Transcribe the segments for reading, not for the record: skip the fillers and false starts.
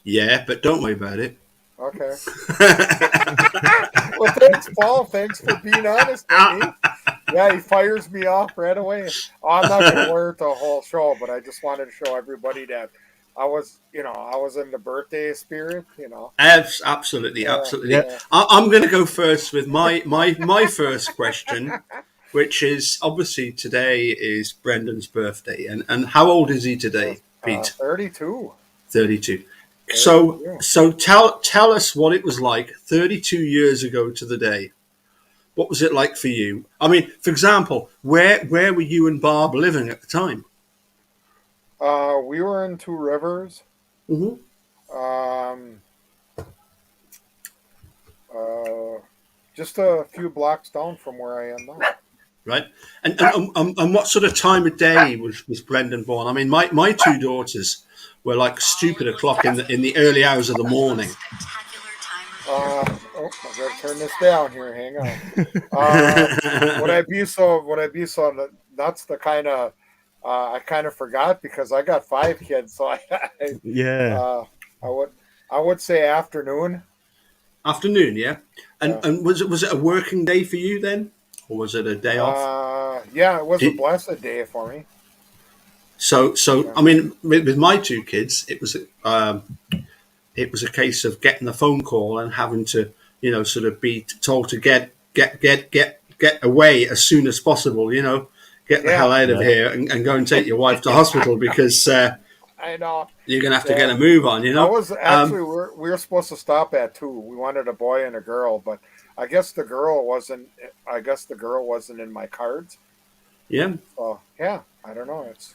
Yeah, but don't worry about it. Okay. Well, thanks, Paul. Thanks for being honest with me. Yeah, he fires me off right away. Oh, I'm not going to wear it the whole show, but I just wanted to show everybody that I was in the birthday spirit. Absolutely, Yeah, absolutely. Yeah. yeah. I'm going to go first with my first question, which is obviously today is Brendan's birthday, and how old is he today, Pete? 32. 32. So 32. so tell us what it was like 32 years ago to the day. What was it like for you? I mean, for example, where were you and Barb living at the time? We were in Two Rivers. Hmm. Um, uh, just a few blocks down from where I am now. Right, and what sort of time of day was Brendan born? I mean, my two daughters were like stupid o'clock in the early hours of the morning. I gotta turn this down here. Hang on. Uh, would I be so nuts? The kind of I kind of forgot because I got five kids, so I Yeah. uh, I would I would say afternoon. Afternoon, yeah. Yeah. And was it a working day for you then, or was it a day off? Yeah, it was a Did, blessed day for me. so Yeah. I mean, with my two kids, it was a case of getting the phone call and having to, sort of be told to get away as soon as possible. Get the Yeah. hell out of Yeah. here and go and take your wife to hospital because I know. you're going to have to get Yeah. a move on. I was Um, actually we were supposed to stop at two. We wanted a boy and a girl, but I guess the girl wasn't. I guess the girl wasn't in my cards. yeah. So yeah, I don't know. It's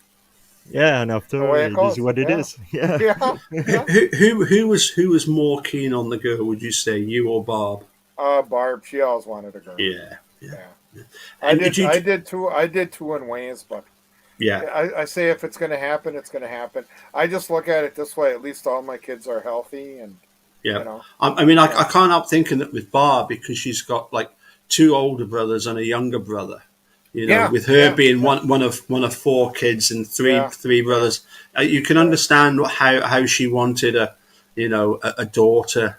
Yeah. And the after way it it is goes. what it Yeah, is. Yeah. yeah, yeah. Who was more keen on the girl? Would you say you or Barb? Barb, she always wanted a girl. Yeah, yeah. Yeah, I And did. I did too. I did too in ways, but yeah, I say if it's going to happen, it's going to happen. I just look at it this way. At least all my kids are healthy, and yeah. you know, I mean, I yeah, can't help thinking that with Barb because she's got like two older brothers and a younger brother. yeah, With her yeah, being one of four kids and three yeah, three yeah, brothers, you can yeah. understand how she wanted a daughter.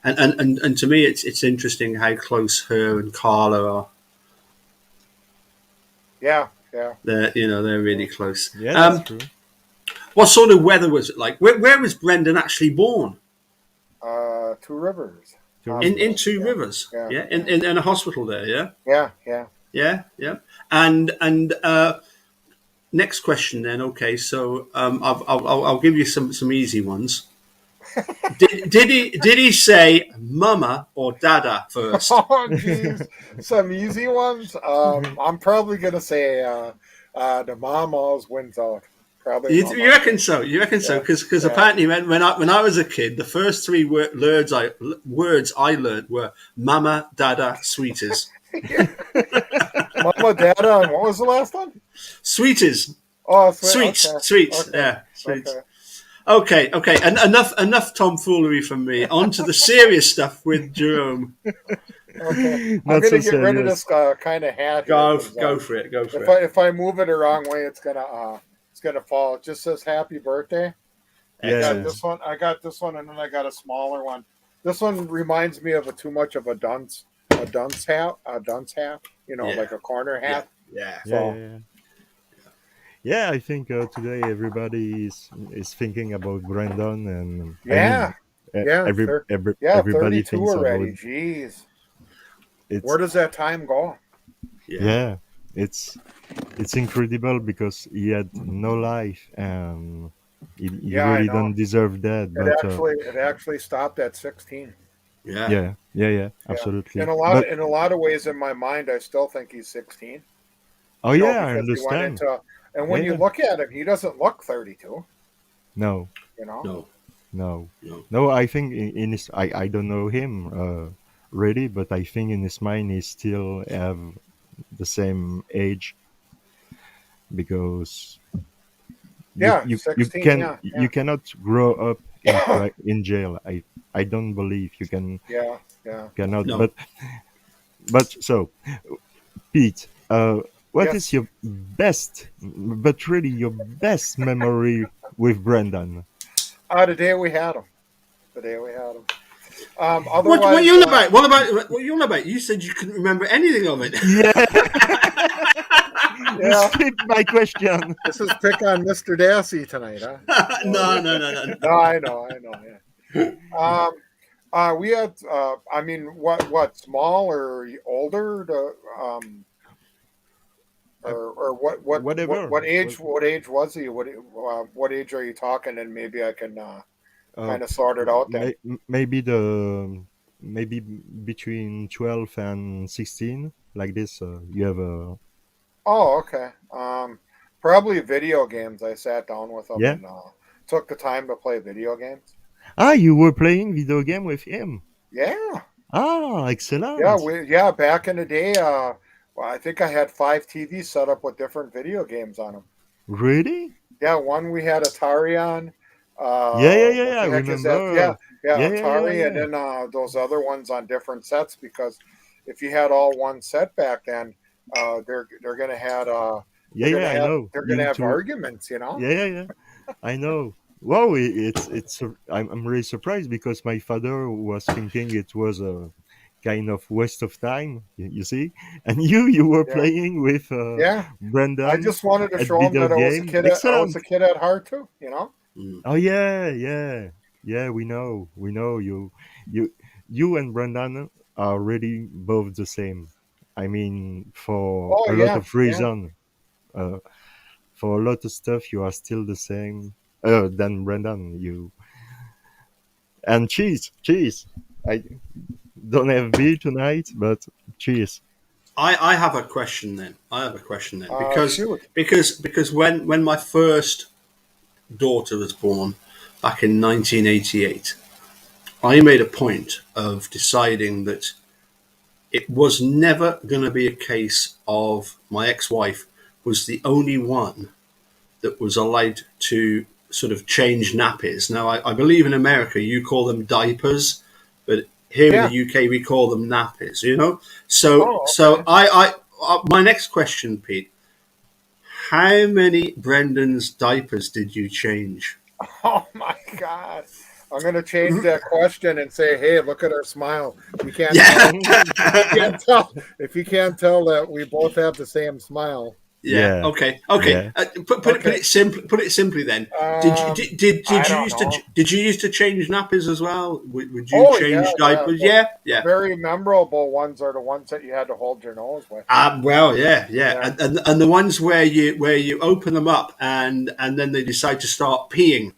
And to me, it's interesting how close her and Carla are. Yeah, yeah. They're Yeah. really close. Yeah, that's true. What sort of weather was it like? Where was Brendan actually born? Two Rivers Two In Hospital. rivers. Two Yeah, Rivers, yeah, yeah, in, yeah, in, in a hospital there, yeah, yeah, yeah. yeah. And next question then. Okay, so I'll give you some easy ones. Did he say mama or dada first? Oh, geez, some easy ones. I'm probably gonna say the mom always wins out. Probably You mama. reckon so? You reckon so? Yeah, Because yeah. apparently when I was a kid, the first three words I learned were mama, dada, sweeties, Mama, Dada, and what was the last one? sweeties, Oh, sweet. sweets, Okay, sweets, okay, yeah, sweets. okay, Okay, and enough tomfoolery from me. On to the serious stuff with Jerome. okay. I'm Not gonna so get rid of serious. this kind of hat here Go because go for it. Go for if it. I move it the wrong way, it's gonna fall. It just says happy birthday. I got Yeah. Excellent. this one. I got this one, and then I got a smaller one. This one reminds me of too much of a dunce hat. Yeah, Like a corner yeah, hat. yeah. Yeah. So Yeah. Yeah, I think today everybody is thinking about Brandon, and I yeah, mean, yeah, yeah, everybody 32 thinks about already. Jeez, it's. where does that time go? Yeah. Yeah, it's it's incredible because he had no life, and he Yeah, I really know. don't deserve that. It But actually stopped at 16. Yeah. yeah, yeah, yeah, Yeah, absolutely. But in a lot of ways, in my mind, I still think he's 16. oh yeah, I Because he went understand. into, and Yeah, when you yeah. look at him, he doesn't look 32. No, You know. No. no, No. no. I think in his, I don't know him really, but I think in his mind he still have the same age because Yeah, 16. Yeah, you yeah, cannot grow up in jail. I don't believe you yeah, yeah. cannot. No. But so Pete, what is Yes. your best, but really your best memory with Brendan? The day we had them. The day we had them. What Otherwise, you on about? What you on about? You said you couldn't remember anything of it. Yeah, you yeah, skipped my question. this is pick on Mr. Dassey tonight, huh? No, no, no, no, No, no. I know. Yeah. We had. I mean, what? Small or older? Or Whatever. what age? What age was he? What age are you talking? And maybe I can Uh, kind of sort it out then. maybe maybe between 12 and 16, like this. You have a Oh, okay. Probably video games. I sat down with him yeah. and took the time to play video games. Ah, you were playing video game with him. Yeah, Ah, yeah, excellent. back in the day. Well, I think I had 5 TVs set up with different video games on them. Really? Yeah, one we had Atari on. Yeah, yeah, yeah, What yeah. I the heck is that? Yeah, remember. yeah, Yeah, yeah, yeah, Atari, and yeah. then those other ones on different sets because if you had all one set back then, they're gonna had Yeah, yeah. I know. they're You gonna need have to. arguments, you know. Yeah, yeah, yeah. I know. Wow, I'm really surprised because my father was thinking it was a kind of waste of time. You see, and you were Yeah, playing with yeah. I Brendan just wanted to at show him video that game. I was a Excellent. kid at heart too, you know. Mm. Oh yeah, yeah, yeah. We know you, you and Brendan are really both the same. I mean, for Oh a lot yeah, of yeah. reason, uh, for a lot of stuff, you are still the same. Than Brendan, you and cheese. I don't have beer tonight, but cheese. I have a question then. I have a question then Shoot. because when my first daughter was born back in 1988, I made a point of deciding that it was never going to be a case of my ex-wife was the only one that was allowed to sort of change nappies. Now, I believe in America you call them diapers, but here in the Yeah. UK we call them nappies. You know, so Oh, so okay. my next question, Pete: how many Brendan's diapers did you change? Oh my God. I'm gonna change that question and say, "Hey, look at our smile. You can't Yeah, tell if you can't tell if you can't tell that we both have the same smile." yeah. Yeah, Okay, okay. yeah. Okay. Put it simply. Then, Um, did I you don't used to know. change nappies as well? Would you Oh yeah, change yeah. diapers? Yeah, yeah. Very memorable ones are the ones that you had to hold your nose with. Well, yeah, yeah, Yeah. and the ones where you open them up and then they decide to start peeing.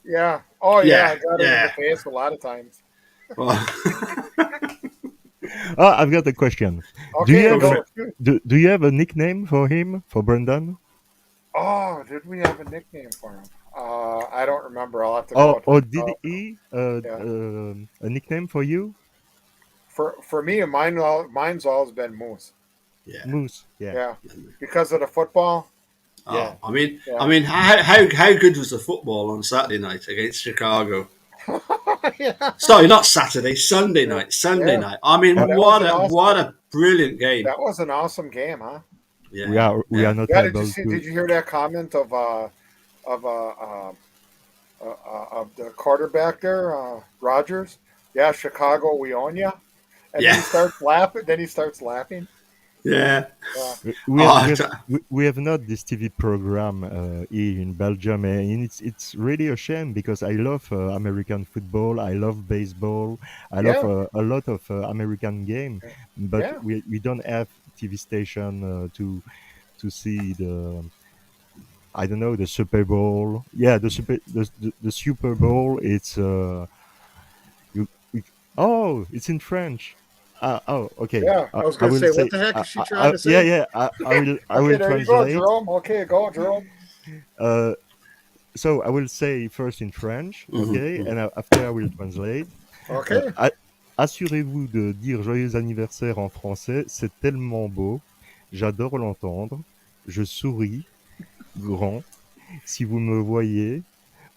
Yeah. Oh yeah, Yeah, I got it in the yeah. face a lot of times. Well, Oh, I've got a question. Do you Okay, go have for a go. it. Shoot. do you have a nickname for him, for Brendan? Oh, did we have a nickname for him? I don't remember. I'll have to go. Or did Uh, he yeah. a nickname for you? For me, mine's always been Moose. Yeah. Moose. Yeah, Yeah, because of the football. yeah. Oh, Yeah. how good was the football on Saturday night against Chicago? yeah. Sorry, not Saturday, Sunday Yeah. night. Sunday Yeah. night. I Uh, Yeah. mean, That was an what awesome. a brilliant game. That was an awesome game, huh? Yeah, we are yeah. not Yeah. Did you able see? to. Did you hear that comment of of the quarterback there, Rogers? Yeah, Chicago, we own you. And then Yeah, he starts laughing. Then he starts laughing. yeah. Yeah. Oh, We have not this TV program here in Belgium, and it's really a shame because I love American football, I love baseball, I love Yeah. a lot of American game, but Yeah. we don't have TV station to see the, I don't know, the Super Bowl. Yeah, the Super Bowl. It's you, oh, it's in French. Oh, okay. Yeah. I was I gonna will say, what say. the heck is she trying to Yeah, say? yeah. I Okay, will there you go, translate. Jerome. Okay, go, Jerome. Uh, so I will say first in French, mhm, okay, mhm. and after I will translate. Okay. Assurez-vous de dire joyeux anniversaire en français, c'est tellement beau. J'adore l'entendre. Je souris grand. Si vous me voyez,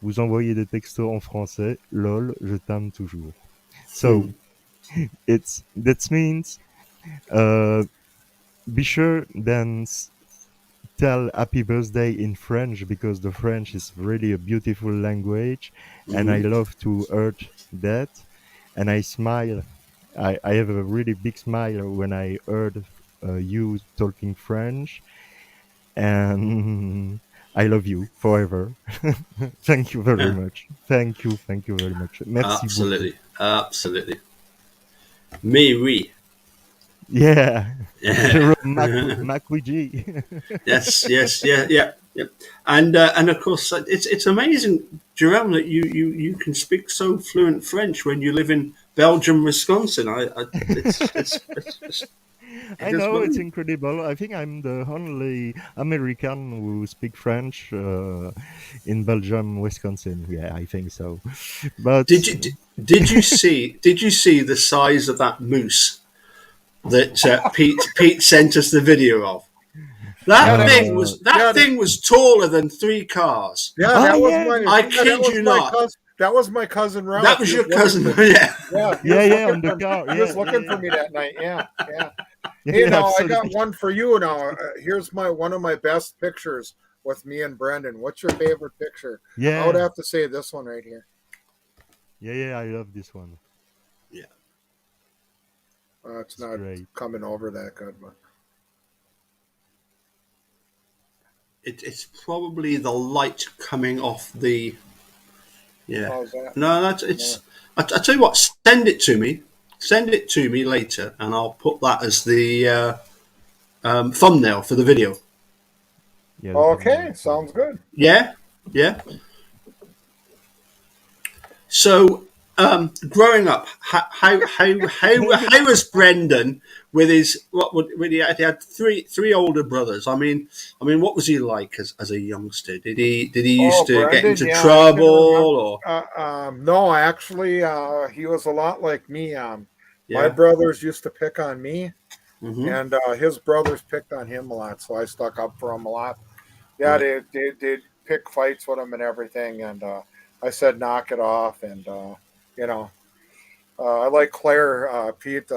vous envoyez des textos en français. Lol, je t'aime toujours. So that means uh, be sure then tell happy birthday in French because the French is really a beautiful language, and I Mhm. love to heard that, and I smile. I have a really big smile when I heard you talking French, and I love you forever. Thank you very Yeah, much. Thank you very much. Merci beaucoup. absolutely, absolutely. Me, oui. Yeah, Yeah. Jerome Makwiji. Yes, yes, yeah, yeah, yeah. And of course, it's amazing, Jerome, that you can speak so fluent French when you live in Belgium, Wisconsin. It I is know it's brilliant. incredible. I think I'm the only American who speak French in Belgium, Wisconsin. Yeah, I think so. But Did you did you see the size of that moose that Pete sent us the video of? Yeah, That that was thing uh, was that yeah, thing was taller than three cars. yeah, ah, that was yeah, my the, I yeah, that kid was you my not. cousin. That was my cousin That Ralph. He was was your looking cousin. for Yeah. yeah, he yeah, was yeah, looking on the for car. he was Yeah, looking yeah, for me that night. Yeah, yeah. yeah, Hey, yeah, now I got absolutely. one for you. Now here's my one of my best pictures with me and Brendan. What's your favorite picture? I would Yeah, have to say this one right here. yeah, yeah. I love this one. Yeah. It's It's not great. coming over that good, but It's probably the light coming off the. Yeah. how's that? No, that's Uh, it's. I tell you what. Send it to me. Send it to me later, and I'll put that as the thumbnail for the video. Yeah, the thumbnail. okay, So sounds good. Yeah. Yeah. So, growing up, how was Brendan with his what would he had three older brothers? I mean, what was he like as a youngster? Did he Oh, used to get Brendan, into yeah, I can remember. trouble or No, actually, he was a lot like me. My yeah? brothers used to pick on me, Hmm. and his brothers picked on him a lot, so I stuck up for him a lot. Yeah, Right. they pick fights with him and everything, and I said knock it off, and you know, I like Claire, Pete.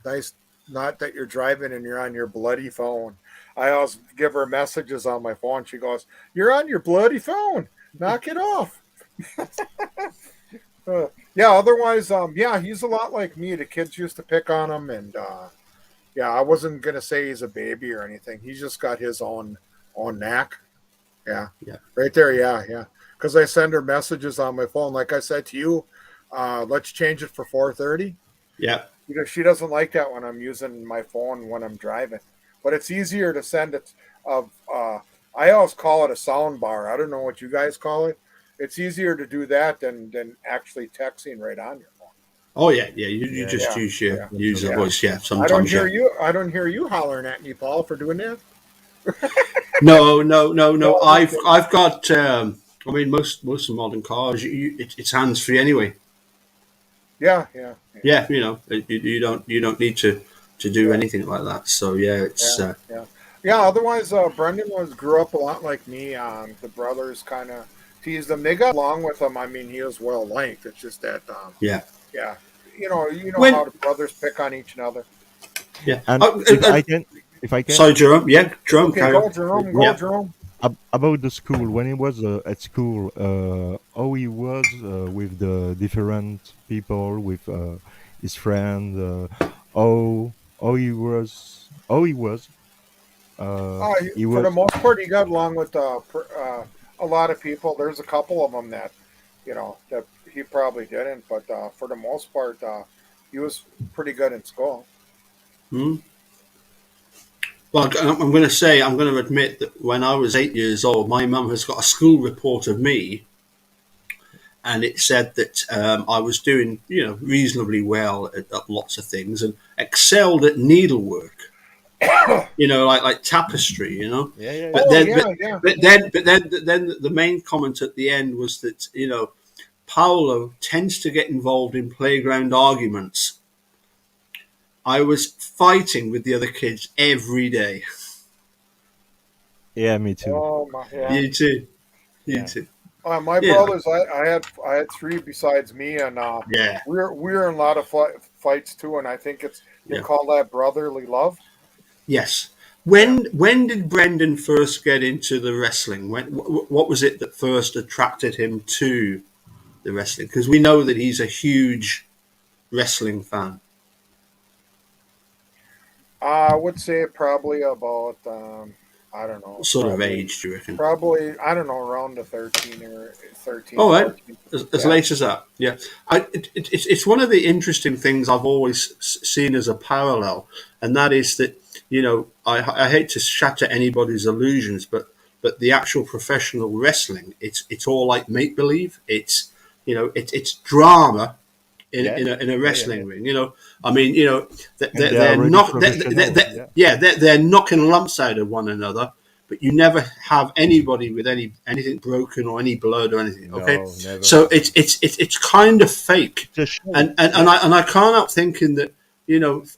Nice, not that you're driving and you're on your bloody phone. I always give her messages on my phone. She goes, "You're on your bloody phone. Knock it off." Yeah. Otherwise, yeah, he's a lot like me. The kids used to pick on him, and yeah, I wasn't gonna say he's a baby or anything. He's just got his own knack. Yeah, Yeah. right there. Yeah, yeah. Because I send her messages on my phone. Like I said to you, let's change it for 4:30. Yeah. You know, she doesn't like that when I'm using my phone when I'm driving. But it's easier to send it of I always call it a sound bar. I don't know what you guys call it. It's easier to do that than actually texting right on your phone. Oh yeah. Yeah. You yeah, just Yeah, use your yeah, use the yeah. absolutely. voice. Yeah. Sometimes. Yeah. I don't hear you hollering at me, Paul, for doing that. No. No. No. No. No, just kidding. I've got. I mean, most of modern cars, it's hands free anyway. Yeah, yeah, yeah, Yeah. You don't need to do yeah, anything like that. So yeah, yeah, it's. yeah. Yeah, otherwise, Brendan grew up a lot like me. The brothers kind of teased him. They got along with him. I mean, he was well liked. It's just that, Yeah. yeah, you know how When the brothers pick on each other. yeah. And if I can, Sorry, Jerome. Yeah, Jerome, Okay, carry on. go Jerome, go Yeah. Jerome. about the school, when he was at school, how he was with the different people, with his friend, how he was. He For the was most part, he got along with a lot of people. There's a couple of them that that he probably didn't, but for the most part, he was pretty good in school. Hmm. Well, I'm going to say, I'm going to admit that when I was 8 years old, my mum has got a school report of me, and it said that I was doing, reasonably well at lots of things and excelled at needlework. Like tapestry. yeah, yeah, But yeah. Oh then, yeah, but yeah, but yeah. then the main comment at the end was that Paolo tends to get involved in playground arguments. I was fighting with the other kids every day. Yeah, me too. Oh my, yeah, You too. You Yeah, too. My Yeah. brothers, I had three besides me, and Yeah. we're in a lot of fights too. And I think it's they Yeah. call that brotherly love. Yes. When did Brendan first get into the wrestling? What was it that first attracted him to the wrestling? Because we know that he's a huge wrestling fan. I would say probably about I don't know. What sort of Probably, age do you reckon? probably I don't know, around the 13 or 13. All right, 14. as Yeah. late as that. Yeah, it's one of the interesting things I've always seen as a parallel, and that is that I hate to shatter anybody's illusions, but the actual professional wrestling, it's all like make believe. It's drama in a wrestling ring. I mean, they're already not professional. they're knocking lumps out of one another, but you never have anybody with anything broken or any blood or anything. Okay, No, never. so it's kind of fake, Just show. and I can't help thinking that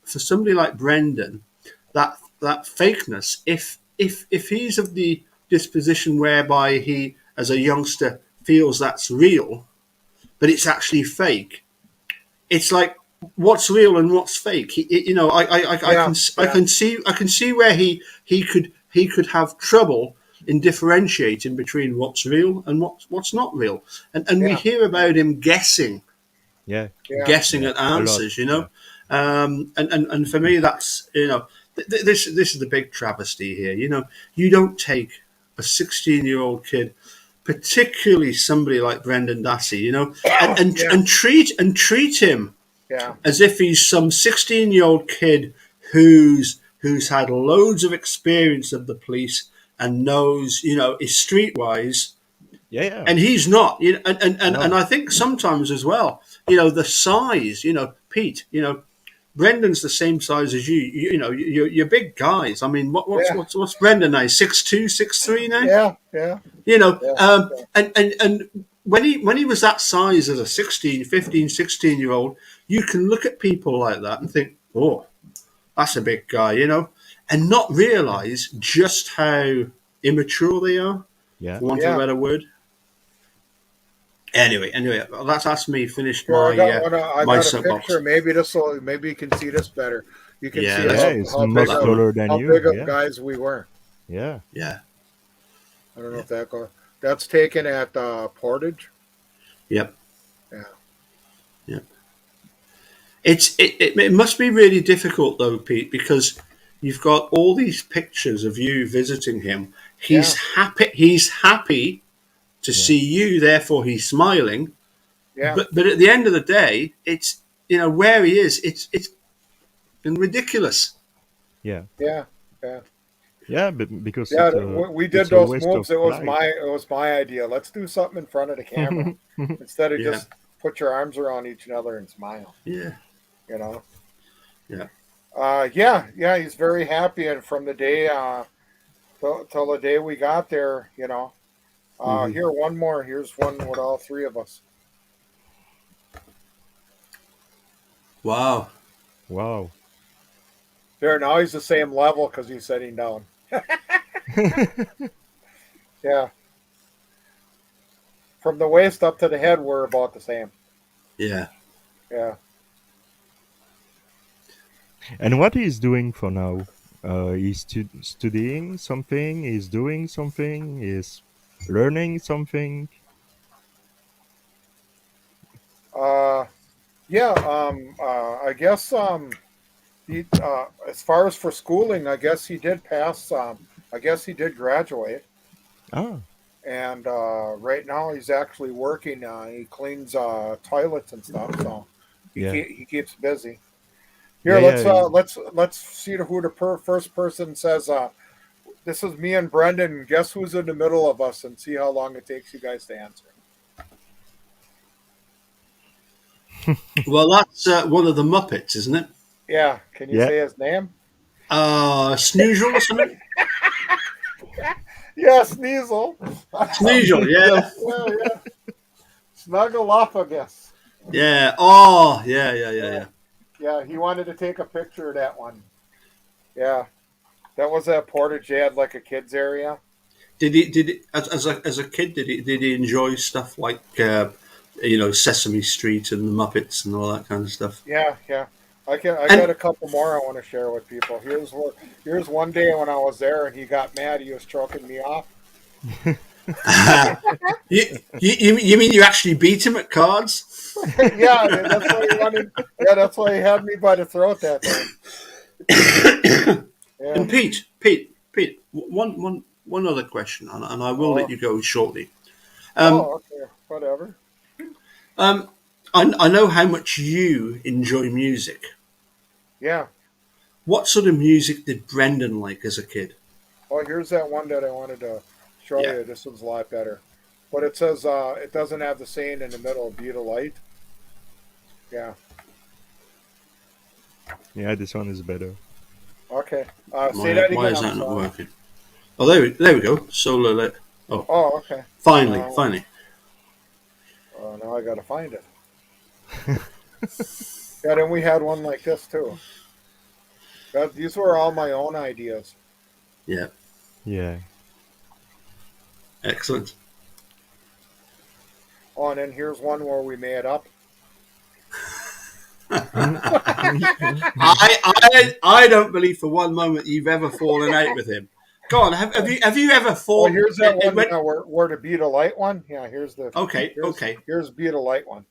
for somebody like Brendan, that fakeness, if he's of the disposition whereby he as a youngster feels that's real, but it's actually fake. It's like what's real and what's fake. I can see where he could have trouble in differentiating between what's real and what's not real. And we hear about him guessing Yeah. at answers. And for me that's this is the big travesty here. You don't take a 16-year-old kid, particularly somebody like Brendan Dassey, and treat him as if he's some 16-year-old kid who's had loads of experience of the police and knows, is streetwise. Yeah. And he's not. No. And I think sometimes as well, the size, Pete, Brendan's the same size as you. You're big guys. I mean, what's Brendan now? 6'2", 6'3" now? Yeah. And when he was that size as a 16-year-old, you can look at people like that and think, oh, that's a big guy, and not realize just how immature they are, for want of a better word. Anyway, that's me finished my I got a soapbox. picture. Maybe you can see this better. You can see it's how much big of, taller than how you. big of Yeah. guys we were. Yeah. I don't know if that's taken at Portage. Yep. Yeah. Yep. It must be really difficult though, Pete, because you've got all these pictures of you visiting him. He's happy. He's happy to see you. Therefore, he's smiling. Yeah. But at the end of the day, it's where he is. It's been ridiculous. Yeah. Yeah. Yeah, but because we did it's a those waste moves. of It was life. my idea. Let's do something in front of the camera instead of just put your arms around each other and smile. Yeah. Yeah. He's very happy, and from the day till the day we got there, Here, one more. Here's one with all three of us. Wow. There, now he's the same level because he's sitting down. Yeah. From the waist up to the head, we're about the same. Yeah. And what he's doing for now? He's studying something. He's doing something. He's learning something. I guess he as far as for schooling, I guess he did pass. I guess he did graduate. Ah. And right now he's actually working. He cleans toilets and stuff, so he keeps busy. Here, let's see who the first person says. This is me and Brendan. Guess who's in the middle of us, and see how long it takes you guys to answer. Well, that's one of the Muppets, isn't it? Yeah. Can you say his name? Snoozle or something? Yeah, Sneasel. Snoozle, yeah. Yeah. Snuggleophagus. Yeah. Oh, yeah. Yeah, he wanted to take a picture of that one. Yeah. That was at Portage. They had like a kids area. Did he as a kid did he enjoy stuff like Sesame Street and the Muppets and all that kind of stuff? Yeah. I And got a couple more I want to share with people. Here's one day when I was there and he got mad. He was choking me off. you mean you actually beat him at cards? Yeah, that's what he wanted. Yeah, that's why he had me by the throat that time. Yeah. And Pete, one other question, and I will let Oh, you go shortly. Um, oh, okay, whatever. um, I know how much you enjoy music. Yeah. What sort of music did Brendan like as a kid? Oh, here's that one that I wanted to show Yeah. you. This one's a lot better. But it says it doesn't have the saying in the middle, "Be the light." Yeah. Yeah, this one is better. Okay. Say that Why again. is I'm that not sorry. working? Oh, there we go. Solar lit. Oh, Oh, okay. Uh, finally. now I gotta find it. Yeah, then we had one like this too. These were all my own ideas. Yeah, Yeah. excellent. Oh, and then here's one where we made up. I don't believe for one moment you've ever fallen out with him. Go on, have you ever Oh, fallen? here's that one. Yeah, where to be the light one. Yeah, Okay, here's be the light one.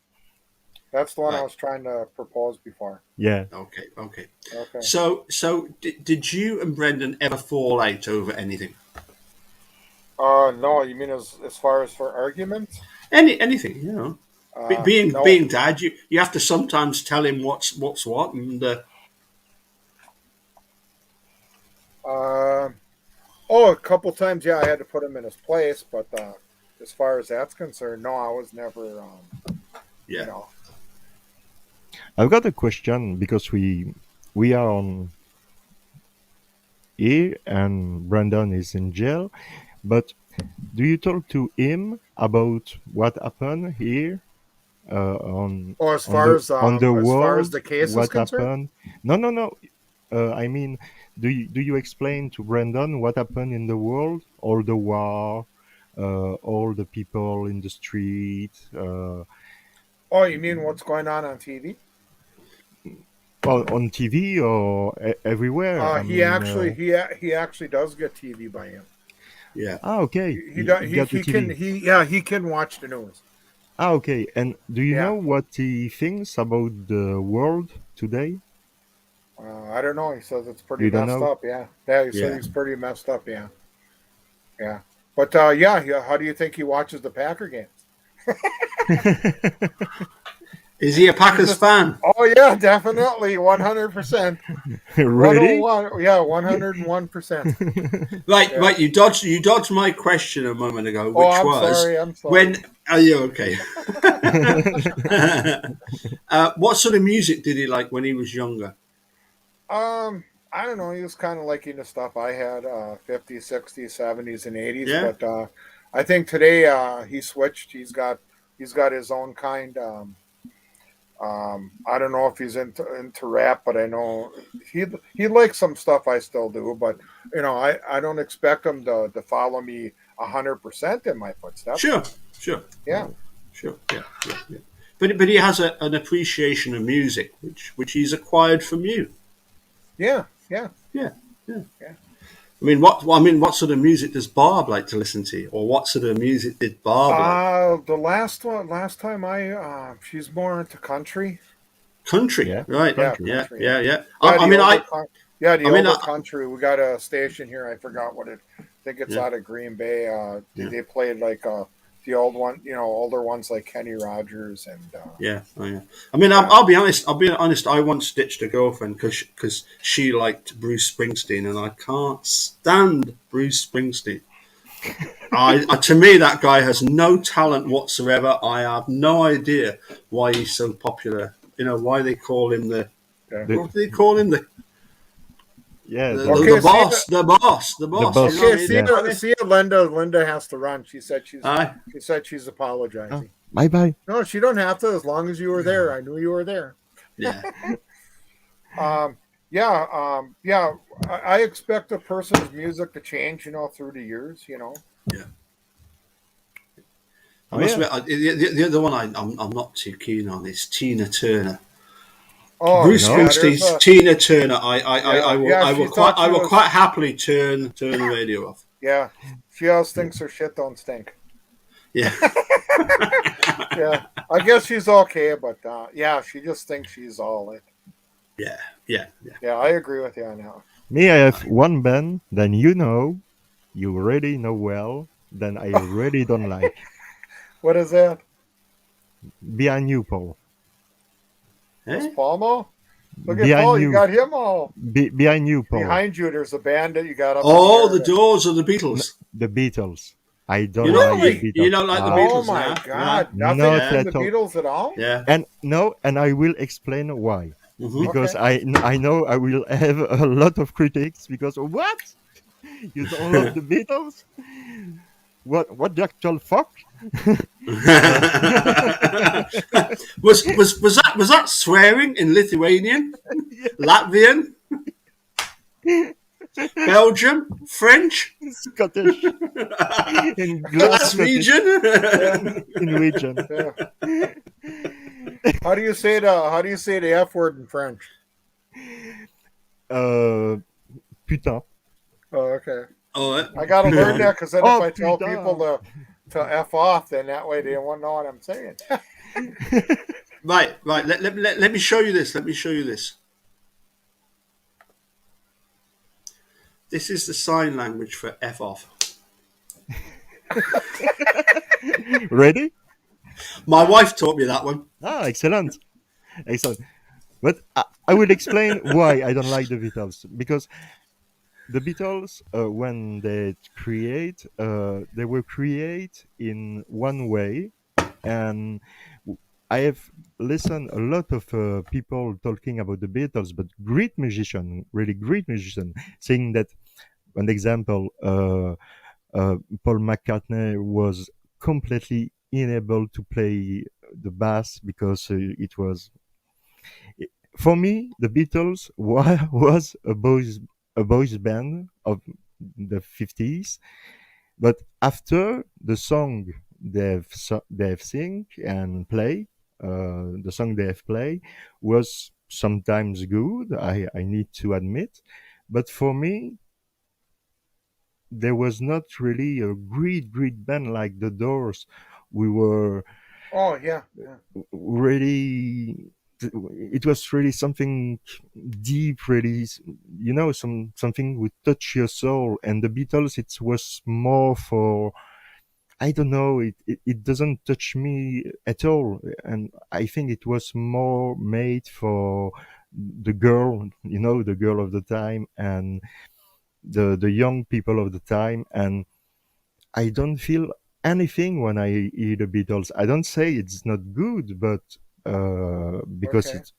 That's the one I right, was trying to propose before. Yeah. okay. Okay. So did you and Brendan ever fall out over anything? No, you mean as far as for arguments? Anything, you know. No. Being dad, you have to sometimes tell him what's what, and Uh, oh, a couple times, yeah, I had to put him in his place, but as far as that's concerned, no, I was never, you yeah, know. I've got a question because we are on here and Brandon is in jail. But do you talk to him about what happened here Oh, on the as far as world? the case is What concerned. happened? No, no, no. I mean, do you explain to Brandon what happened in the world? All the war, all the people in the street. Oh, you mean what's going on TV? On TV or everywhere. I He mean, actually he actually does get TV by him. yeah. okay, He does, he got the he can TV. he yeah he can watch the news. Okay. And do you Yeah. know what he thinks about the world today? I don't know. He says it's pretty You don't messed know? up. Yeah. Yeah. He says Yeah. he's pretty messed up. Yeah. Yeah. But how do you think he watches the Packer games? Is he a He's Packers just fan? oh yeah, definitely 100%. Really? 101 yeah, 101%. Yeah. Right. You dodged my question a moment ago, Oh, which was I'm sorry. when are you okay? What sort of music did he like when he was younger? I don't know. He was kind of liking the stuff I had, 50s, 60s, 70s, and 80s. Yeah, But I think today he switched. He's got his own kind. I don't know if he's into rap, but I know he likes some stuff I still do. But I don't expect him to follow me 100% in my footsteps. sure, sure, Yeah, yeah. But he has an appreciation of music, which he's acquired from you. yeah, yeah, Yeah, yeah. yeah. What sort of music does Barb like to listen to, or what sort of music did Barb like? The last time she's more into country. Country, Yeah, right? Yeah, country. Yeah, country. Yeah, yeah, yeah. yeah. The older, I, the I mean, older country. We got a station here. I forgot what it. I think it's yeah, out of Green Bay. yeah, They played like the old one. Older ones like Kenny Rogers and yeah, oh, yeah. I mean, yeah. I'll be honest. I'll be honest. I once ditched a girlfriend because she liked Bruce Springsteen, and I can't stand Bruce Springsteen. To me, that guy has no talent whatsoever. I have no idea why he's so popular. Why they call him Yeah. The, what do they call him? yeah, Okay, The boss. The boss. The the boss. You boss. know what I Okay, mean? see Yeah. you, see you, Linda. Linda has to run. She said Aye. she's Oh, apologizing. bye bye. No, she don't have to. As long as you were there, I knew you were there. Yeah. Yeah, yeah. I expect a person's music to change, through the years. Yeah. I Oh must yeah. admit, the other one I'm not too keen on is Tina Turner. Oh Bruce No, yeah, there's Springsteen's a Tina Turner. yeah yeah. She thought I she will was quite happily turn the radio off. yeah. She always thinks her shit don't stink. Yeah, Yeah, I guess she's okay, but yeah, she just thinks she's all it. yeah, yeah, yeah. Yeah, I agree with you on that. me, I have one band, then you already know well, then I really don't like. What is that? Behind you, Paul. Was Eh? Paul Mo? Look at Behind Paul. You you. got him all Behind you, Paul. behind you. There's a band that you got up in the Oh, air. the Doors of the N- Beatles. the Beatles. I don't You don't like the Really? like you Beatles. don't like the Ah, Oh Beatles, my yeah, God! Nothing not yeah, from the at all. Beatles at all. yeah. And no, and I will explain why. Hmm. Because Okay. I know I will have a lot of critics because what? You don't love the Beatles? What the actual fuck? Uh, Was that swearing in Lithuanian, Latvian, Belgium, French, Scottish in Scottish Glaswegian? in region. Yeah. How do you say the F word in French? Uh, putain. Oh, okay. Oh, I gotta learn that because then if Oh I tell people putain. to f off, then that way they won't know what I'm saying. right. Let me show you this. Let me show you this. This is the sign language for F off. Ready? My wife taught me that one. Ah, excellent, excellent. But I will explain why I don't like the Beatles because the Beatles, when they were create in one way, and I have listened a lot of people talking about the Beatles, but great musician, really great musician, saying that, an example, Paul McCartney was completely unable to play the bass because it was for me, the Beatles was a boys band of the 50s, but after the song they've sing and play, the song they have play was sometimes good. I need to admit, but for me, there was not really a great band like the Doors. We were Oh yeah, yeah. really it was really something deep, really, something would touch your soul. And the Beatles, it was more for, I don't know, it doesn't touch me at all. And I think it was more made for the girl, the girl of the time, and the young people of the time. And I don't feel anything when I hear the Beatles. I don't say it's not good, but because Okay. it's,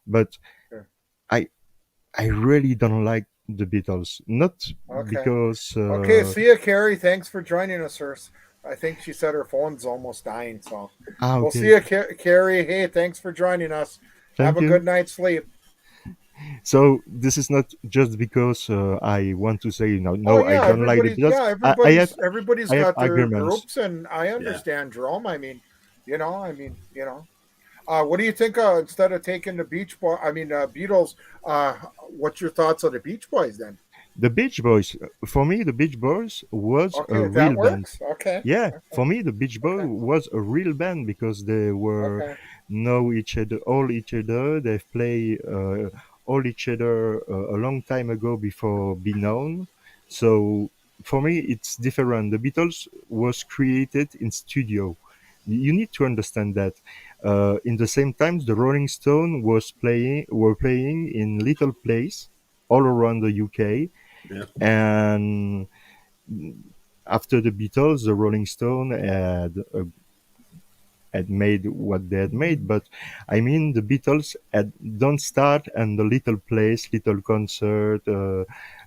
but Sure. I I really don't like the Beatles. Not Okay. because Okay. See ya, Carrie. Thanks for joining us, sir. I think she said her phone's almost dying, so we'll see okay. you, Carrie. Hey, thanks for joining us. Have Thank a you. good night's sleep. So this is not just because I want to say no, Oh no, I yeah, don't like the Beatles. everybody's I have got their arguments. groups, and I Yeah. understand, Jerome. You know. What do you think? Instead of taking the Beatles. What's your thoughts on the Beach Boys then? The Beach Boys, for me, the Beach Boys was a Okay, that real band. works. Okay, Yeah, for me, the Beach Boys okay, was a real band because they were okay, know all each other. They've played all each other a long time ago before be known. So for me, it's different. The Beatles was created in studio. You need to understand that. In the same times, the Rolling Stone were playing in little place all around the UK, Yeah. and after the Beatles, the Rolling Stone had made what they had made. But I mean, the Beatles had don't start and the little place, little concert,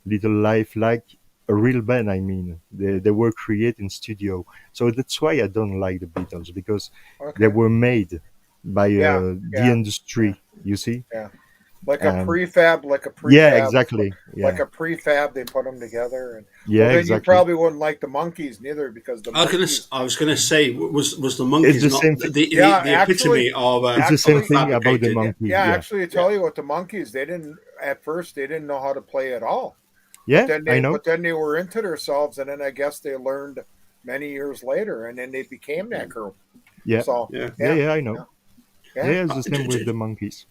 little life like a real band. I mean, they were created in studio. So that's why I don't like the Beatles because they okay. were made by Yeah, the yeah, yeah, industry. You see? yeah. like a and prefab, like a yeah, prefab, exactly. like Yeah, a prefab. They put them together, and well, yeah, then you exactly. probably wouldn't like the Monkees neither because the Monkees. I was gonna say, was the It's monkeys the not same thing. Yeah, the epitome of It's the same actually, thing about the prefabricated? Yeah, monkeys. yeah, Yeah, actually, to yeah. tell you what, the Monkees, they didn't at first they didn't know how to play at all, yeah, I know. but then they were into themselves, and then I guess they learned many years later, and then they became that group. Yeah, So Yeah. yeah, yeah, yeah, I know. yeah, Yeah, yeah. it's the same with the monkeys.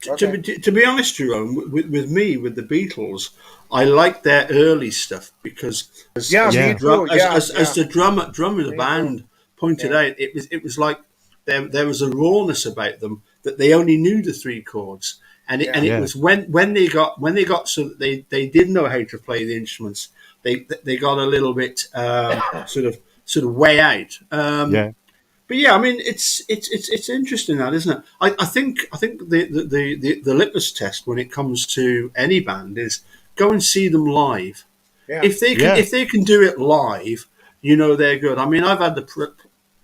Okay. To be honest, Jerome, with me, with the Beatles, I like their early stuff because Yeah, me Yeah, too. Yeah, as yeah, the drummer of the me too. band pointed Yeah, out, it was like there was a rawness about them that they only knew the three chords, and yeah, it yeah, was when they got so that they did know how to play the instruments, they got a little bit sort of way out. yeah. But yeah, I mean, it's interesting that, isn't it? I think the litmus test when it comes to any band is go and see them live. yeah. Yeah, If they can do it live, you know they're good. I mean, I've had the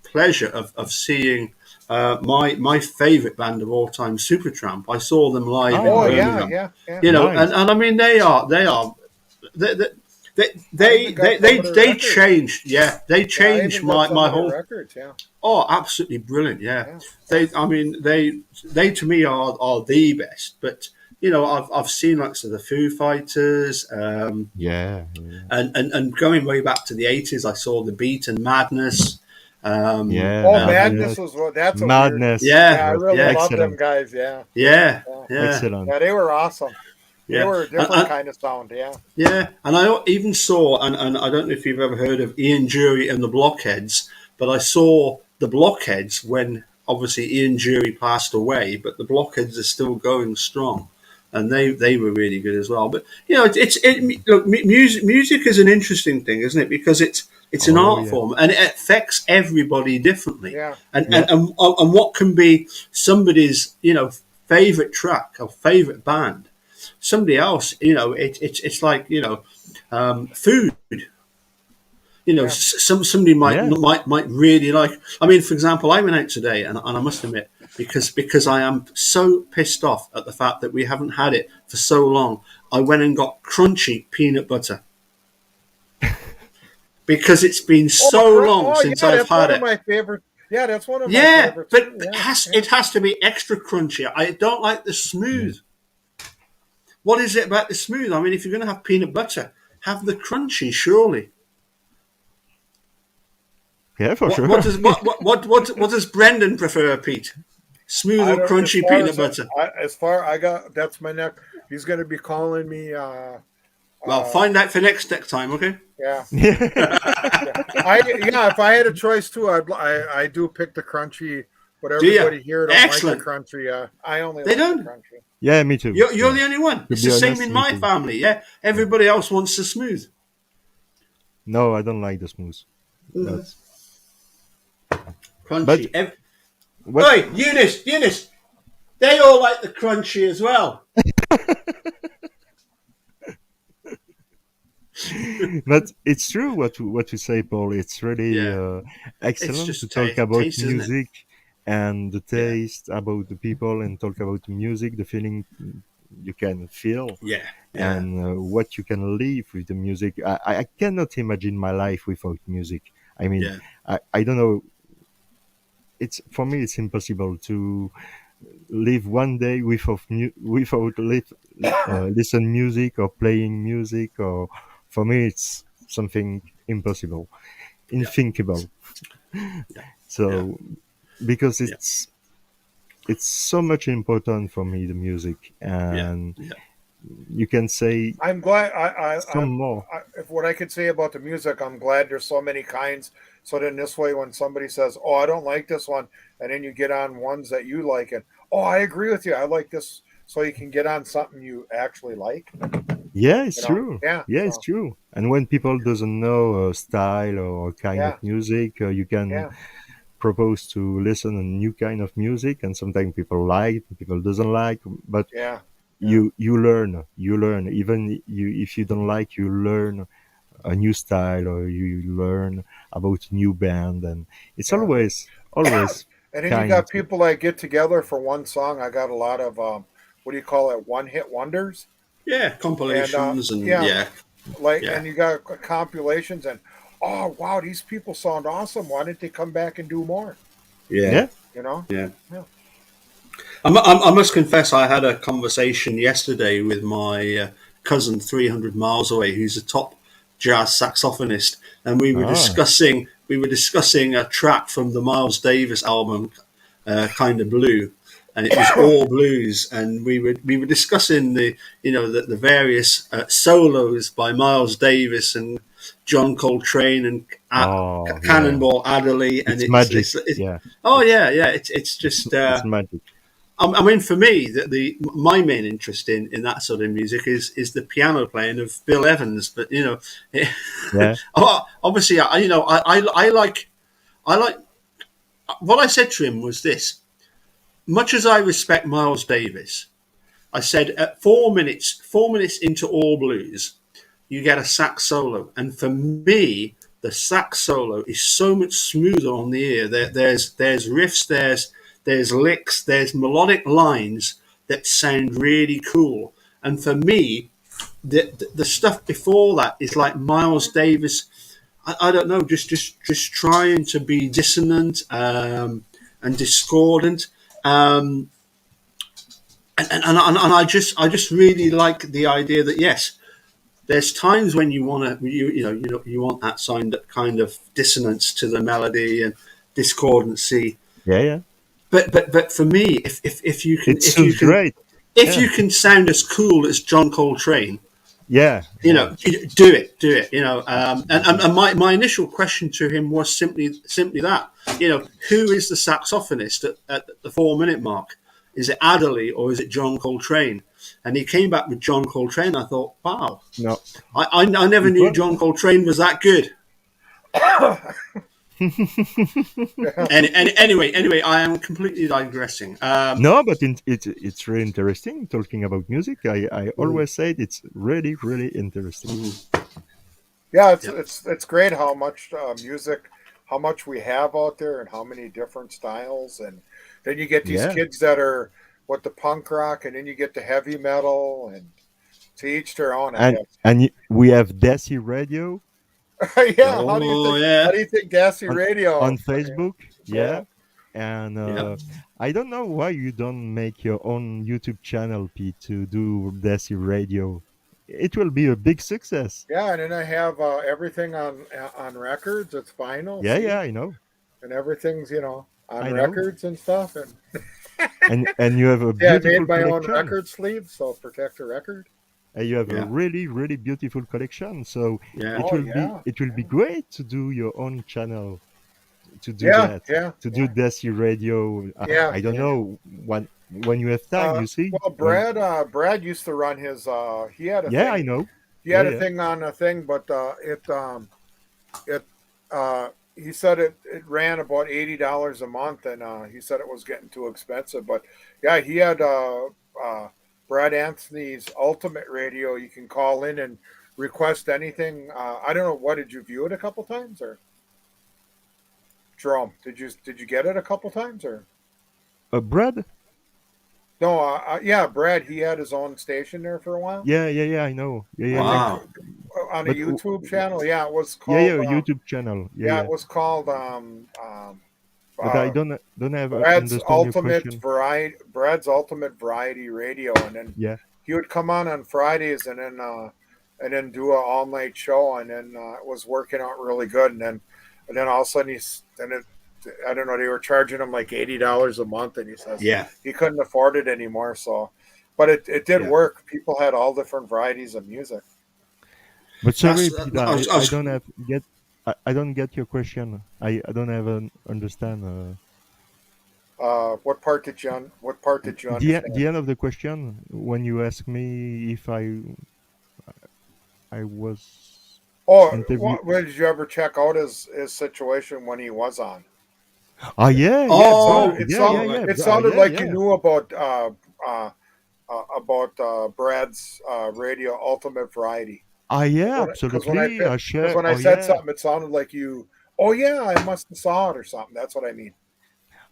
pleasure of seeing my favourite band of all time, Supertramp. I saw them live in Oh Oh, yeah, Birmingham. yeah, yeah. You know, nice. and I mean they are they they I even got some of their they records. changed. Yeah, they Yeah, I changed even got some my of their whole. records. Yeah, Oh, absolutely brilliant! Yeah, yeah, yeah. I mean, they to me are the best. But you know, I've seen lots of the Foo Fighters, Yeah, yeah, and going way back to the '80s, I saw the Beat and Madness. yeah. Oh, And Madness, Madness was that's a weird. madness yeah, Yeah, I was really yeah, love them excellent, guys. Yeah, yeah, yeah, yeah, excellent. yeah. They were awesome. They yeah, were a different and kind of sound. Yeah. yeah. And I even saw, and I don't know if you've ever heard of Ian Jury and the Blockheads, but I saw the Blockheads when obviously Ian Jury passed away, but the Blockheads are still going strong, and they were really good as well. But you know, look, music is an interesting thing, isn't it? Because it's an Oh art yeah, form, and it affects everybody differently. Yeah, yeah, And what can be somebody's favorite track or favorite band, somebody else, it's like food. You know, yeah. somebody yeah. might really like. I mean, for example, I went out today, and I must admit, because I am so pissed off at the fact that we haven't had it for so long, I went and got crunchy peanut butter because it's been so long Oh, since yeah. I've That's one had of it. my favorites. Yeah, that's one of my Yeah, favorites but too. Yeah, it yeah. has to be extra crunchy. I don't like the Yeah, smooth. What is it about the smooth? I mean, if you're going to have peanut butter, have the crunchy, surely. yeah, for sure. What does Brendan prefer, Pete? Smooth I or don't. As crunchy far peanut as butter? as far I got, that's my neck. He's gonna be calling me. Well, Uh, find out for next time, okay? yeah, Yeah, yeah. If I had a choice too, I do pick the crunchy. But Do you? everybody here don't like the Excellent. crunchy. I only They like the don't. crunchy. yeah, me too. You're Yeah, the only one. to It's be the same honest, in me my too. family. Yeah, Yeah. everybody else wants the smooth. No, I don't like the smooth. But but Crunchy. what? Oi, Eunice, they all like the crunchy as well. But it's true what you say, Paul. It's really Yeah, it's excellent to just talk about taste, isn't it? music and the Yeah, taste about the people and talk about the music, the feeling you can feel yeah, yeah, and what you can live with the music. I cannot imagine my life without music. I mean, yeah, I don't know. It's for me. It's impossible to live one day without listen music or playing music. Or for me, it's something impossible, yeah, unthinkable. yeah, yeah, So because yeah, it's so much important for me the music, yeah, and yeah, you can say I'm glad. some more. If what I could say about the music, I'm glad there's so many kinds. So then this way, when somebody says, "Oh, I don't like this one," and then you get on ones that you like, and oh, I agree with you. I like this, so you can get on something you actually like. Yeah, it's true. Yeah. Yeah, it's So true. And when people doesn't know a style or kind of yeah, music, you can yeah, propose to listen a new kind of music, and sometimes people like, people doesn't like, but yeah, yeah, you learn. Even if you don't like, you learn a new style, or you learn about a new band, and it's yeah. always And then you kind. got people that get together for one song. I got a lot of what do you call it, one hit wonders, Yeah, and compilations and yeah, yeah, like, yeah, and you got compilations, and oh wow, these people sound awesome. Why didn't they come back and do more? yeah, Yeah. You know? yeah. Yeah. I must confess, I had a conversation yesterday with my cousin 300 miles away, who's a top jazz saxophonist, and Ah. we were discussing a track from the Miles Davis album, Kind of Blue, and it was all blues, and we were discussing the various solos by Miles Davis and John Coltrane and Oh, yeah. Cannonball Adderley, and It's magic. it's Yeah. oh It's yeah, it's just. it's magic. I mean, for me, the my main interest in that sort of music is the piano playing of Bill Evans. But Yeah. obviously, I like what I said to him was this: much as I respect Miles Davis, I said at 4 minutes into All Blues, you get a sax solo, and for me, the sax solo is so much smoother on the ear. There's riffs, there's licks, there's melodic lines that sound really cool. And for me, the stuff before that is like Miles Davis. I don't know, just trying to be dissonant and discordant. Um, and I just really like the idea that yes, there's times when you want to you want that kind of dissonance to the melody and discordancy. Yeah. Yeah. But for me, if you can It sounds great. if Yeah. you can sound as cool as John Coltrane, Yeah. Yeah. do it. And my initial question to him was simply that, who is the saxophonist at the 4 minute mark? Is it Adderley or is it John Coltrane? And he came back with John Coltrane. I thought, wow, No. I never It knew was. John Coltrane was that good. And anyway, I am completely digressing. No, but it's really interesting talking about music. I always said it's really, really interesting. Yeah, Yeah, it's great how much music, how much we have out there, and how many different styles, and then you get these Yeah. kids that are what the punk rock, and then you get the heavy metal, and to each their own, I And guess. we have Desi Radio Yeah, oh how yeah, do you think Dassey on Radio? Facebook. Yeah, Yeah. And yeah. I don't know why you don't make your own YouTube channel, Pete, to do Desi Radio. It will be a big success. yeah, and then I have everything on records. It's vinyl, Yeah, see, yeah, I know. and everything's on I know. records and stuff, and And you have a yeah, I made beautiful my own collection. record sleeve, so protect the record. You have a Yeah, really, really beautiful collection. So yeah, Oh yeah, it will be yeah, great to do your own channel to do yeah, that, yeah, to do yeah, Desi Radio. yeah, I don't yeah. know when you have time. You see, Well, when Brad used to run his. He had a yeah, I thing. know. He Yeah, had a yeah, thing on a thing, but it he said it ran about $80 a month, and he said it was getting too expensive. But yeah, he had Brad Anthony's Ultimate Radio. You can call in and request anything. I don't know. What did you view it a couple times, or Jerome? Did you get it a couple times, or Brad. no? Yeah, Brad. He had his own station there for a while. Yeah, yeah, yeah. I know. Yeah, yeah, I yeah. think wow, on a But YouTube channel. Yeah, it was yeah, called. yeah, YouTube channel. Yeah, Yeah, it yeah. was called But I uh, don't have understand your question. Brad's Ultimate Variety Radio, and then Yeah. he would come on Fridays, and then do an all night show, and then it was working out really good, and then all of a sudden I don't know, they were charging him like $80 a month, and he says yeah, he couldn't afford it anymore. So, but it did yeah. work. People had all different varieties of music. But sorry, That's Peter, I I was, don't have get. I don't get your question. I don't have understand. What part did you The understand? end of the question when you ask me if I was Oh, interview. did you ever check out his situation when he was on? Ah, yeah, yeah, So oh, bro. it Yeah, yeah, sounded right. yeah, it bro. sounded Yeah, like you yeah. knew uh, about Brad's Radio Ultimate Variety. Ah, yeah, Because when absolutely. I share. I Oh, said yeah. something, it sounded like you. Oh yeah, I must have saw it or something. That's what I mean.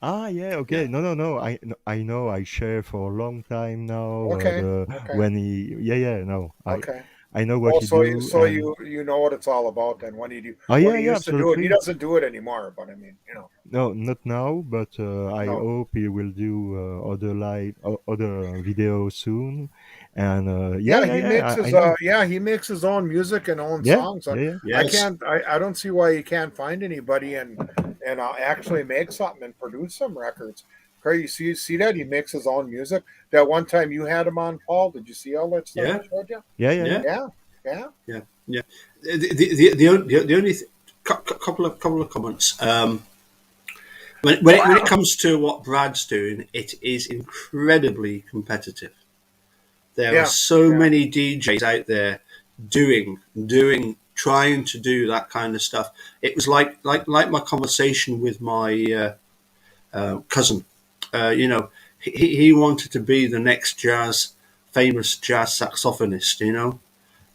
Ah, yeah, Yeah, okay. No. I know. I share for a long time now. Okay, The okay, when he, yeah. No, okay. I know what Oh, he do, so and you know what it's all about then when he do oh when yeah, he yeah, used to do it. He absolutely. doesn't do it anymore, but I mean, No, not now, but I no. hope he will do other video soon. And Yeah, he makes I his know. he makes his own music and own Yeah, songs. yeah. yes, I don't see why he can't find anybody and actually make something and produce some records. Crazy, see that he makes his own music. That one time you had him on, Paul. Did you see all that stuff yeah, I showed you? Yeah. yeah, Yeah, yeah, yeah, yeah. The only couple of comments. When it comes to what Brad's doing, it is incredibly competitive. There are yeah, so yeah, many DJs out there trying to do that kind of stuff. It was like my conversation with my cousin. You know, he wanted to be the next famous jazz saxophonist. You know,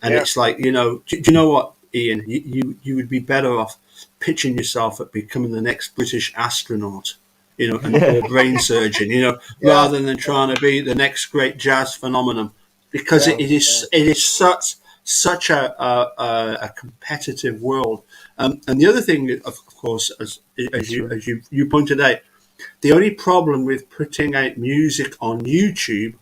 and yeah, it's like, do you know what, Ian? You would be better off pitching yourself at becoming the next British astronaut, Yeah. or brain surgeon, yeah, rather than yeah, trying to be the next great jazz phenomenon, because yeah, it yeah, is such a competitive world. And the other thing, of course, It's true. as you pointed out, the only problem with putting out music on YouTube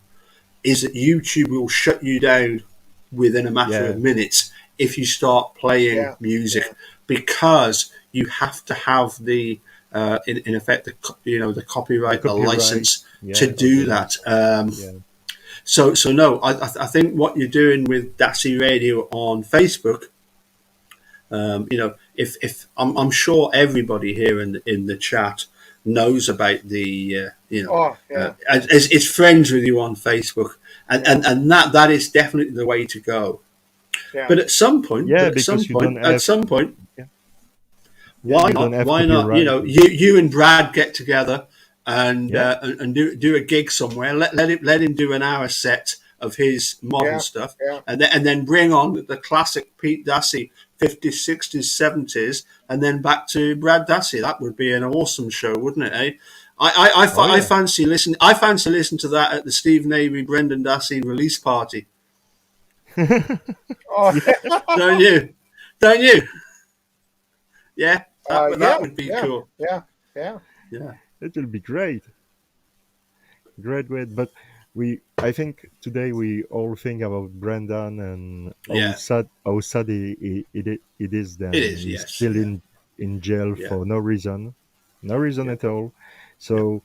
is that YouTube will shut you down within a matter of Yeah, minutes if you start playing yeah, music, yeah, because you have to have in effect the the copyright, the copyright. license to Yeah, do okay. that. Yeah, So no, I think what you're doing with Dassey Radio on Facebook, if I'm sure everybody here in the chat knows about oh, yeah, is friends with you on Facebook, and, yeah, and, and that is definitely the way to go. yeah, But at some point, yeah, because you don't have. Yeah, yeah, why you don't not? have Why not? copyright. You and Brad get together and Yeah, and do a gig somewhere. Let him do an hour set of his modern yeah, stuff, yeah. and then bring on the classic Pete Dassey 50s, 60s, 70s, and then back to Brad Dassey. That would be an awesome show, wouldn't it? Eh? oh I yeah. fancy listen. I fancy listen to that at the Steve Navy Brendan Dassey release party. Oh, Don't you? Don't you? Yeah, yeah, that would be yeah, cool. yeah, yeah, Yeah, It will be great. Great. But I think today we all think about Brendan and yeah. how sad it is. It Then is. he's Yes. still Yeah. in jail Yeah. for no reason Yeah. at all. Yeah. So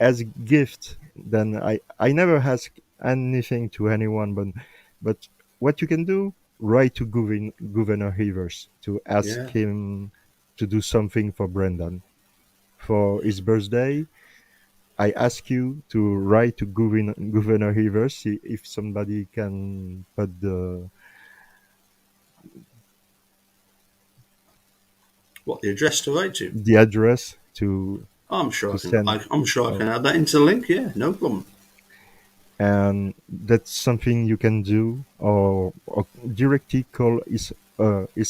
as a gift, then I never ask anything to anyone, but what you can do, write to Governor Rivers to ask Yeah. him to do something for Brendan for his birthday. I ask you to write to Governor Rivers, see if somebody can put What, the address to write to? the address to I'm sure to I can. send. I'm sure I Oh, can add that into the link. Yeah, no problem. and that's something you can do, or directly call his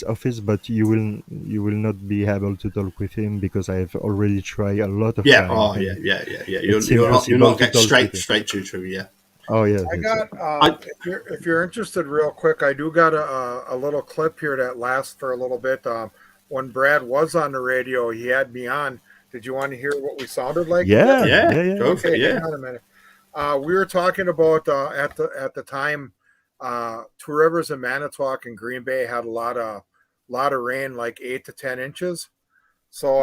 office, but you will not be able to talk with him because I have already tried a lot of Yeah. time Oh, yeah. and Yeah. Yeah. Yeah. it's You're impossible not to get talk with him. straight to Yeah. Oh yeah, I it's, got I. if you're interested, real quick, I do got a little clip here that lasts for a little bit. When Brad was on the radio, he had me on. Did you want to hear what we sounded like together? yeah, Yeah. yeah, yeah, Go for Okay, it. hang Yeah. on a minute. We were talking about at the time, Two Rivers and Manitowoc and Green Bay had a lot of rain, like 8 to 10 inches. So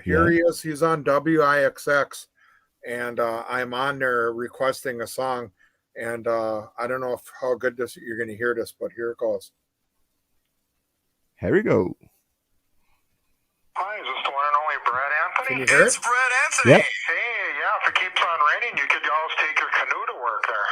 here yeah. he is. He's on WIXX, and I'm on there requesting a song. And I don't know how good this you're going to hear this, but here it goes. Here we go. Hi, is this the one and only Brad Anthony? Can you hear it? It's Brad Anthony. Yeah. Hey, yeah, if it keeps on raining, you could always take your canoe to work there.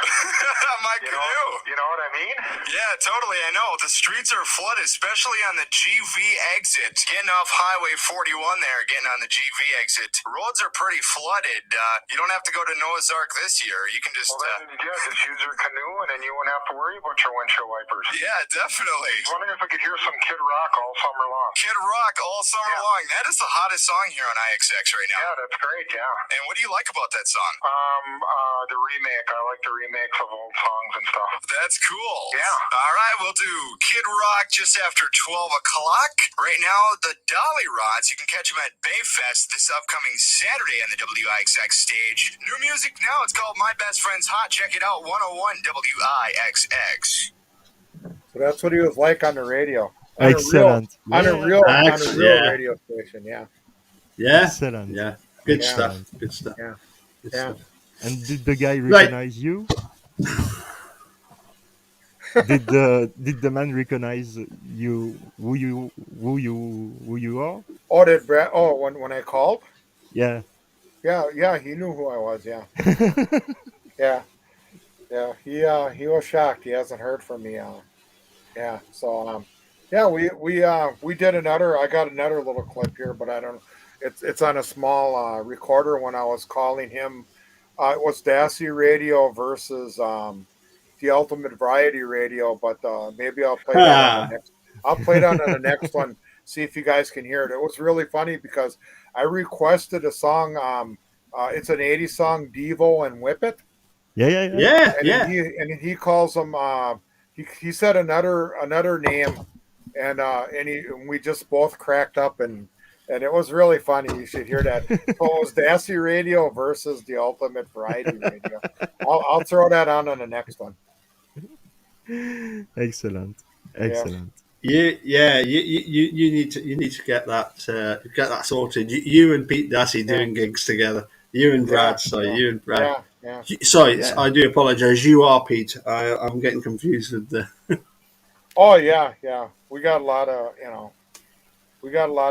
on my canoe. You know what I mean? Yeah, totally. I know. The streets are flooded, especially on the GV exit. Getting off Highway 41 there, getting on the GV exit. Roads are pretty flooded. You don't have to go to Noah's Ark this year. You can just... Well, then, just use your canoe, and then you won't have to worry about your windshield wipers. Yeah, definitely. I was wondering if I could hear some Kid Rock all summer long. Kid Rock all summer long. That is the hottest song here on IXX right now. Yeah, that's great, yeah. And what do you like about that song? The remake. I like the remakes of old songs and stuff. That's cool. Yeah. All right, we'll do Kid Rock just after 12 o'clock. Right now, the Dolly Rods, you can catch them at Bayfest this upcoming Saturday on the WIXX stage. New music now, it's called My Best Friend's Hot. Check it out, 101 WIXX. So that's what he was like on the radio. Excellent. On a real radio station, yeah. Yeah. Excellent. Yeah. Good Yeah. stuff. Good stuff. Yeah. Good Yeah. stuff. And did the guy recognize you? did the man recognize you? Who you are? Oh, did Brad? Oh, when I called? Yeah. Yeah, he knew who I was. Yeah, yeah. He was shocked. He hasn't heard from me. Yeah. So we did another. I got another little clip here, but I don't. It's on a small recorder. When I was calling him, it was Dassey Radio versus the Ultimate Variety Radio. But maybe I'll play that on the next. I'll play that on the next one. See if you guys can hear it. It was really funny because I requested a song. It's an '80s song, Devo and Whip It. Yeah. And he calls them. He said another name, and we just both cracked up, and it was really funny. You should hear that. So it was Desi Radio versus the Ultimate Variety Radio. I'll throw that on the next one. Excellent. You need to get that sorted. You and Pete Dassey doing gigs together. You and Brad. You and Brad. Yeah. Sorry, I do apologise. You are Pete. I'm getting confused with the. Oh yeah. We got a lot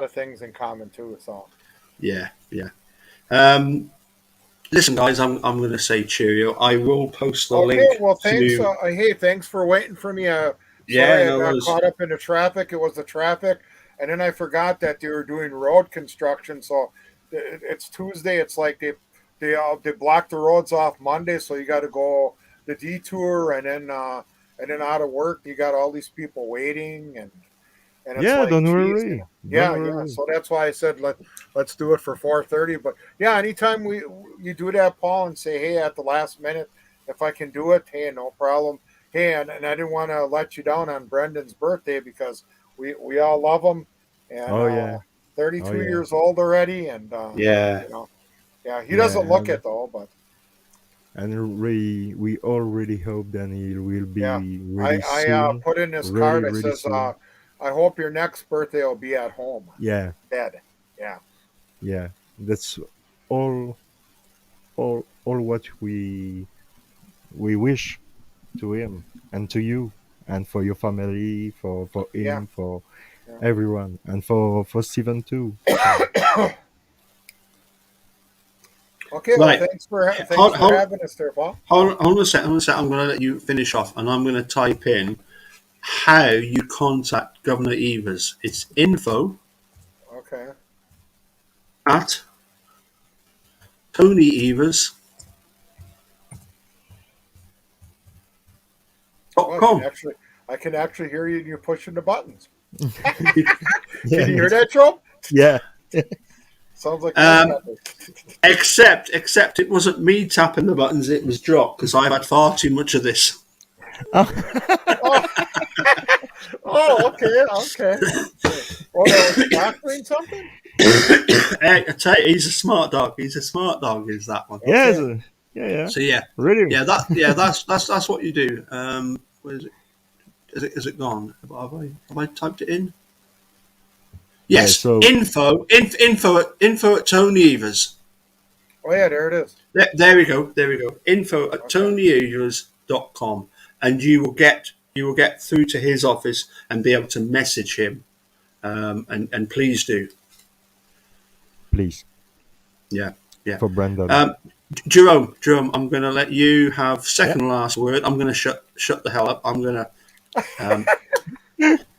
of things in common too. So. Yeah. Listen, guys, I'm going to say cheerio. I will post the link. Okay. Well, thanks. Hey, thanks for waiting for me. Sorry, I got caught up in the traffic. It was the traffic, and then I forgot that they were doing road construction. So it's Tuesday. It's like they blocked the roads off Monday, so you got to go the detour, and then out of work. You got all these people waiting, and it's like, don't geez, worry. Yeah. So that's why I said let's do it for 4:30. But yeah, anytime you do that, Paul, and say, hey, at the last minute, if I can do it, hey, no problem. Hey, and I didn't want to let you down on Brendan's birthday because we all love him, and 32 years old already, and he doesn't look it though, but. And we all really hope that he will be really I soon. put in this really, card. It really says, soon. "I hope your next birthday will be at home." Yeah. Dead. Yeah. That's all what we wish to him and to you and for your family, for him, for everyone, and for Steven too. Okay, well, thanks for having us there, Paul. Hold on a second. I'm going to let you finish off, and I'm going to type in how you contact Governor Evers. It's info at TonyEvers.com. I can actually hear you. You're pushing the buttons. Can you hear that, Joe? Yeah. Sounds like except it wasn't me tapping the buttons, it was Jock, because I've had far too much of this. Okay. Oh, that was Jock doing something? I tell you, he's a smart dog. Is that one? Yeah. So yeah, really. That's what you do. Where is it? Is it gone? Have I typed it in? Yes. Yeah, so info at Tony Evers. Oh yeah, there it is. There we go. Info at TonyEvers.com, and you will get through to his office and be able to message him. And please do. Please. Yeah. For Brandon. Jerome, I'm going to let you have second last word. I'm going to shut the hell up. I'm going to,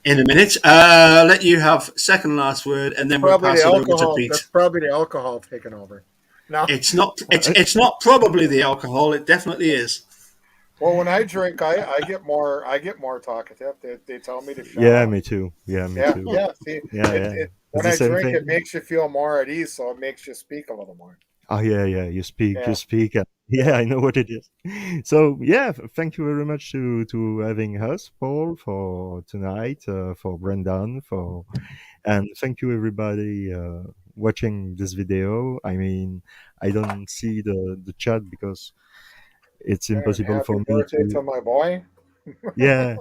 in a minute, let you have second last word, and then we'll pass it over to Pete. That's probably the alcohol taking over. No, it's not. It's not probably the alcohol. It definitely is. Well, when I drink, I get more talkative. They tell me to shut Yeah, up. me too. Yeah, me too. Yeah. See, Yeah. when It's the I same drink, thing. it makes you feel more at ease, so it makes you speak a little more. Oh yeah. You speak. Yeah. Yeah, I know what it is. So yeah, thank you very much to having us, Paul, for tonight, for Brendan, and thank you everybody watching this video. I mean, I don't see the chat because it's And impossible happy for me birthday to my boy. Yeah,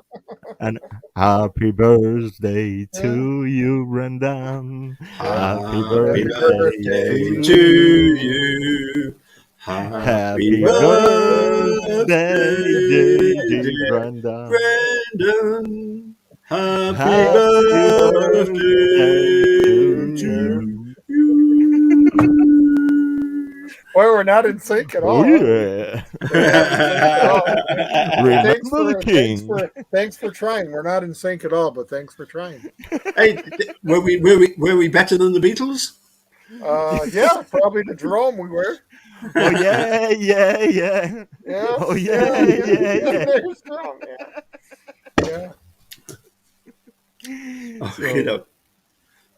and happy birthday Yeah. to you, Brendan. Happy Happy Happy birthday birthday birthday to to you. you. Happy Happy birthday, birthday, dear dear Brendan. Brendan. Happy Happy birthday birthday to to you. you. Boy, we're not in sync at Oh all. Huh? yeah. We're not in sync at all. Remember the king. Thanks for trying. We're not in sync at all, but thanks for trying. Hey, were we better than the Beatles? Yeah, probably to Jerome we were. Oh yeah. Yeah, Oh yeah. yeah. There's Jerome. Yeah. Okay, So,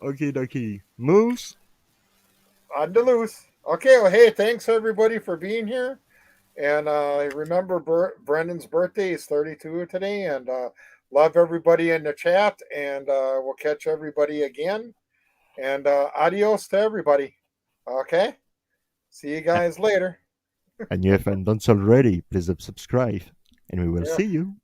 okay, dokie. Moves. On the loose. Okay, well, hey, thanks everybody for being here. And remember, Brendan's birthday is 32 today. And love everybody in the chat. And we'll catch everybody again. And adios to everybody. Okay? See you guys later. And if you haven't done so already, please subscribe. And we will Yeah. see you.